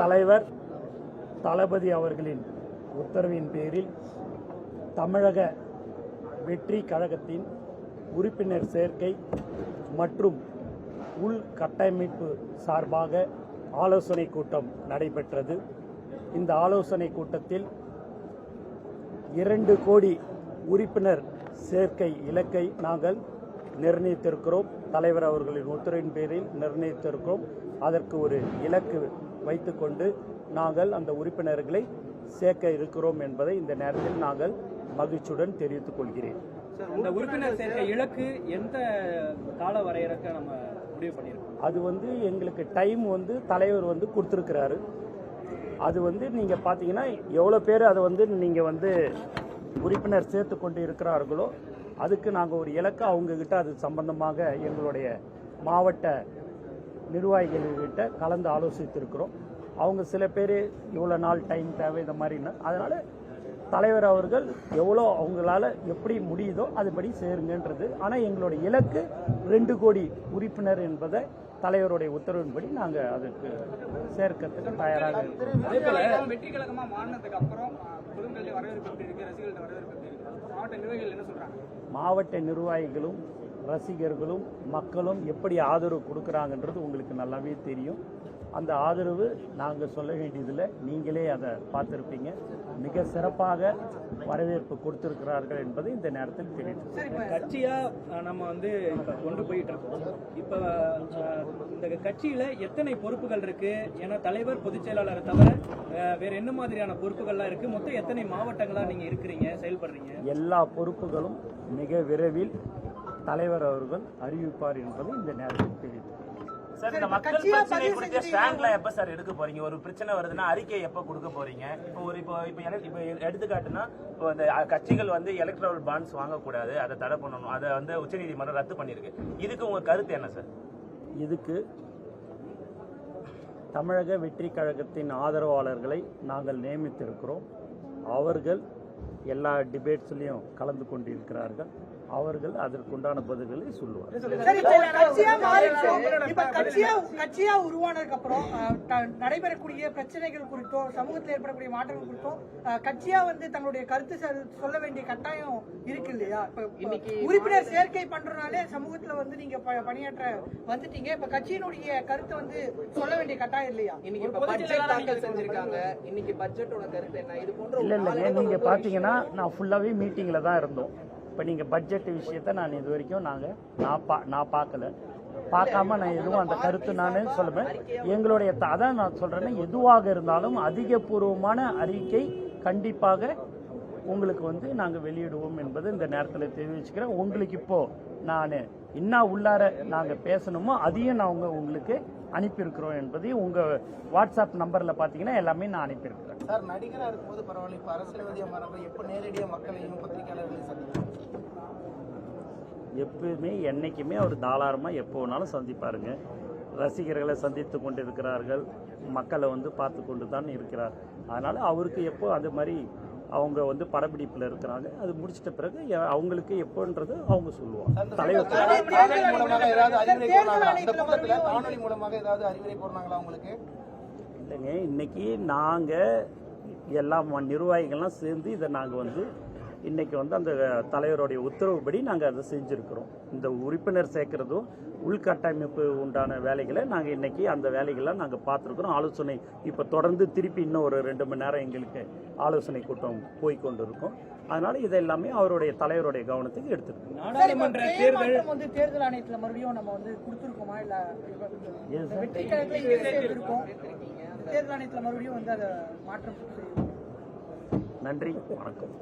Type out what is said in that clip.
தலைவர் தளபதி அவர்களின் உத்தரவின் பேரில் தமிழக வெற்றி கழகத்தின் உறுப்பினர் சேர்க்கை மற்றும் உள்கட்டமைப்பு சார்பாக ஆலோசனை கூட்டம் நடைபெற்றது. இந்த ஆலோசனை கூட்டத்தில் 2 கோடி உறுப்பினர் சேர்க்கை இலக்கை நாங்கள் நிர்ணயித்திருக்கிறோம். தலைவர் அவர்களின் உத்தரவின் பேரில் நிர்ணயித்திருக்கிறோம். அதற்கு ஒரு இலக்கு வைத்துக்கொண்டு நாங்கள் அந்த உறுப்பினர்களை சேர்க்க இருக்கிறோம் என்பதை இந்த நேரத்தில் நாங்கள் மகிழ்ச்சியுடன் தெரிவித்துக் கொள்கிறேன். இந்த உறுப்பினர் சேர்க்கை இலக்கு எந்த கால வரையறைக்கு நம்ம முடிவு பண்ணியிருக்கோம்? அது எங்களுக்கு டைம் தலைவர் கொடுத்திருக்கிறாரு. அது நீங்கள் பார்த்தீங்கன்னா எவ்வளோ பேர் அதை நீங்கள் உறுப்பினர் சேர்த்து கொண்டு இருக்கிறார்களோ அதுக்கு நாங்கள் ஒரு இலக்கு அவங்கக்கிட்ட அது சம்பந்தமாக எங்களுடைய மாவட்ட நிர்வாகிகள்கிட்ட கலந்து ஆலோசித்திருக்கிறோம். அவங்க சில பேர் இவ்வளோ நாள் டைம் தேவை இந்த மாதிரின்னா, அதனால் தலைவர் அவர்கள் எவ்வளோ அவங்களால எப்படி முடியுதோ அதுபடி சேருங்கன்றது. ஆனால் எங்களுடைய இலக்கு 2 கோடி உறுப்பினர் என்பதை தலைவருடைய உத்தரவின்படி நாங்கள் அதுக்கு சேர்க்கறதுக்கு தயாராக இருக்கிறோம். அதே போல வெற்றி கழகமா மாநிலத்துக்கு அப்புறம் பொதுமக்களுடைய வரவேற்பு எப்படி இருக்கு, ரசிகர்களுடைய வரவேற்பு எப்படி இருக்கு, மாவட்ட நிர்வாகிகள் என்ன சொல்றாங்க? மாவட்ட நிர்வாகிகளும் ரசிகர்களும் மக்களும் எப்படி ஆதரவு கொடுக்குறாங்கன்றது உங்களுக்கு நல்லாவே தெரியும். அந்த ஆதரவு நாங்கள் சொல்ல வேண்டியதில்லை, நீங்களே அதை பார்த்துருப்பீங்க. மிக சிறப்பாக வரவேற்பு கொடுத்திருக்கிறார்கள் என்பதை இந்த நேரத்தில் தெரியும். கட்சியா நம்ம இப்ப கொண்டு போயிட்டு இருக்கோம். இப்ப இந்த கட்சியில எத்தனை பொறுப்புகள் இருக்கு? ஏன்னா தலைவர், பொதுச் செயலாளரை தவிர வேற என்ன மாதிரியான பொறுப்புகள்லாம் இருக்கு? மொத்தம் எத்தனை மாவட்டங்களா நீங்க இருக்கிறீங்க, செயல்படுறீங்க? எல்லா பொறுப்புகளும் மிக விரைவில் தலைவர் அவர்கள் அறிவிப்பார் என்பதை இந்த நேரத்தில் தெரிவித்தார். சார், இந்த மக்கள் பிரச்சனை குறித்த ஸ்டாண்ட்லாம் எப்ப சார் எடுக்க போறீங்க? ஒரு பிரச்சனை வருதுன்னா அறிக்கை எப்ப கொடுக்க போறீங்க? இப்போ எடுத்துக்காட்டுனா, இப்போ இந்த கட்சிகள் எலக்ட்ரல் பாண்ட்ஸ் வாங்கக்கூடாது, அதை தடை பண்ணணும், அதை உச்சநீதிமன்றம் ரத்து பண்ணிருக்கு. இதுக்கு உங்க கருத்து என்ன சார்? இதுக்கு தமிழக வெற்றி கழகத்தின் ஆதரவாளர்களை நாங்கள் நியமித்திருக்கிறோம். அவர்கள் எல்லா டிபேட்ஸ்லையும் கலந்து கொண்டிருக்கிறார்கள். அவர்கள் அதற்குண்டான பதில்களை சொல்லுவார். கட்சியா உருவானதுக்கு அப்புறம் நடைபெறக்கூடிய பிரச்சனைகள் குறித்தோ, சமூகத்தில் ஏற்படக்கூடிய மாற்றங்கள் குறித்தோ கட்சியா தங்களுடைய கருத்து சொல்ல வேண்டிய கட்டாயம் இருக்கு இல்லையா? உறுப்பினர் சேர்க்கை பண்றதுனாலே சமூகத்துல நீங்க பணியாற்ற வந்துட்டீங்க. இப்ப கட்சியினுடைய கருத்தை சொல்ல வேண்டிய கட்டாயம் இல்லையா? இன்னைக்கு பட்ஜெட் தாக்கல் செஞ்சிருக்காங்க. இன்னைக்கு பட்ஜெட்டோட கருத்து என்ன? இது போன்ற இல்ல நீங்க பாத்தீங்கன்னா நான் ஃபுல்லாவே மீட்டிங்ல தான் இருந்தோம். இப்போ நீங்கள் பட்ஜெட் விஷயத்தை நான் இது வரைக்கும் நான் பார்க்காம நான் எதுவும் அந்த கருத்து நான் சொல்லுவேன். எங்களுடைய அதான் நான் சொல்கிறேன்னா, எதுவாக இருந்தாலும் அதிகபூர்வமான அறிக்கை கண்டிப்பாக உங்களுக்கு நாங்கள் வெளியிடுவோம் என்பது இந்த நேரத்தில் தெரிவிச்சுக்கிறேன். உங்களுக்கு இப்போது நான் என்ன உள்ளார நாங்கள் பேசணுமோ அதையும் நான் உங்களுக்கு அனுப்பியிருக்கிறோம் என்பதையும் உங்கள் வாட்ஸ்அப் நம்பரில் பார்த்தீங்கன்னா எல்லாமே நான் அனுப்பியிருக்கிறேன். சார், நடிகராக இருக்கும்போது பரவாயில்ல, இப்போ அரசியல்வாதியாக மாறப்போ எப்போ நேரடியாக மக்களையும் பத்திரிகையாளர்களையும் சந்திக்கிறோம்? எப்பவுமே என்னைக்குமே அவர் தாராளமாக எப்போ வேணாலும் சந்திப்பாருங்க. ரசிகர்களை சந்தித்து கொண்டு இருக்கிறார்கள், மக்களை பார்த்து கொண்டு தான் இருக்கிறார். அதனால் அவருக்கு எப்போ அது மாதிரி அவங்க படப்பிடிப்பில் இருக்கிறாங்க. அது முடிச்சிட்ட பிறகு அவங்களுக்கு எப்போன்றது அவங்க சொல்லுவாங்க. தலைவர் இல்லைங்க, இன்னைக்கு நாங்கள் எல்லா நிர்வாகிகள்லாம் சேர்ந்து இதை நாங்கள் இன்னைக்கு அந்த தலைவருடைய உத்தரவுப்படி நாங்கள் அதை செஞ்சுருக்கிறோம். இந்த உறுப்பினர் சேர்க்கிறதும் உள்கட்டமைப்பு உண்டான வேலைகளை நாங்கள் இன்னைக்கு அந்த வேலைகள்லாம் நாங்கள் பார்த்துருக்குறோம். ஆலோசனை இப்போ தொடர்ந்து திருப்பி இன்னும் ஒரு 2 மணி நேரம் எங்களுக்கு ஆலோசனை கூட்டம் போய்கொண்டு இருக்கும். அதனால இதெல்லாமே அவருடைய தலைவருடைய கவனத்துக்கு எடுத்துருக்கோம். தேர்தல் ஆணையத்தில் மறுபடியும் நம்ம கொடுத்துருக்கோமா? இல்லை தேர்தல் ஆணையத்தில் மறுபடியும் அதை மாற்றம்? நன்றி, வணக்கம்.